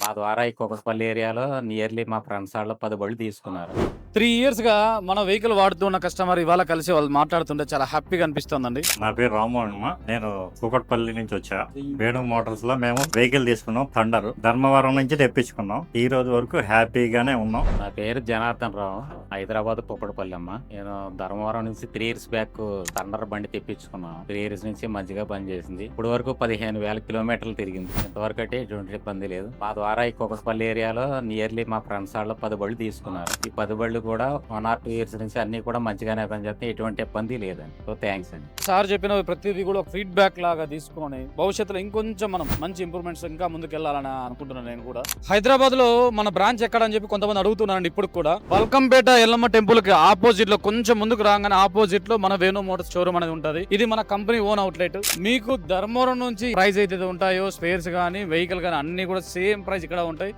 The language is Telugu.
మా ద్వారా ఈ కుకట్పల్లి ఏరియాలో నియర్లీ మా ఫ్రెండ్స్ వాళ్ళు 10 బళ్ళు తీసుకున్నారు. 3 ఇయర్స్‌గా మన వెహికల్ వాడుతున్న కస్టమర్ ఇవాళ కలిసి వాళ్ళు మాట్లాడుతుంటే చాలా హ్యాపీగా అనిపిస్తుందండి. నా పేరు రామ్మోహన్ అమ్మ. నేను కూకట్పల్లి నుంచి వచ్చా. వేణు మోటార్స్ లో మేము వెహికల్ తీసుకున్నాం. థండర్ ధర్మవరం నుంచి తెప్పించుకున్నాం. ఈ రోజు వరకు హ్యాపీగానే ఉన్నాం. నా పేరు జనార్దన్ రావు, హైదరాబాద్ కుకట్పల్లి అమ్మ. నేను ధర్మవరం నుంచి 3 ఇయర్స్ బ్యాక్ థండర్ బండి తెప్పించుకున్నాను. 3 ఇయర్స్ నుంచి మంచిగా పనిచేసింది. ఇప్పుడు వరకు 15,000 కిలోమీటర్లు తిరిగింది. ఇంతవరకు అయితే ఎటువంటి ఇబ్బంది లేదు. మా ద్వారా ఈ కుకట్పల్లి ఏరియాలో నియర్లీ మా ఫ్రెండ్స్ వాళ్ళు 10 బళ్ళు తీసుకున్నారు. ఈ 10 బళ్ళు కూడా 1 or 2 ఇయర్స్ నుంచి అన్ని కూడా మంచిగానే పనిచేస్తాయి. ఎటువంటి ఇబ్బంది లేదండి. సో థ్యాంక్స్ అండి. సార్ చెప్పిన ప్రతిదీ కూడా ఫీడ్బ్యాక్ లాగా తీసుకొని భవిష్యత్తులో ఇంకొంచెం మనం మంచి ఇంప్రూవ్మెంట్స్ ఇంకా ముందుకు వెళ్ళాలని అనుకుంటున్నాను. నేను కూడా హైదరాబాద్ లో మన బ్రాంచ్ ఎక్కడ అని చెప్పి కొంతమంది అడుగుతున్నారండి. ఇప్పుడు కూడా వల్కంపేట ఎల్లమ్మ టెంపుల్ కి ఆపోజిట్ లో కొంచెం ముందుకు రాగానే ఆపోజిట్ లో మన వేణు మోటార్స్ షోరూమ్ అనేది ఉంటది. ఇది మన కంపెనీ ఓన్ అవుట్లెట్. మీకు ధర్మవరం నుంచి ప్రైస్ అయితే ఉంటాయో స్పేర్స్ కానీ వెహికల్ కానీ అన్ని కూడా సేమ్ ప్రైస్ ఇక్కడ ఉంటాయి.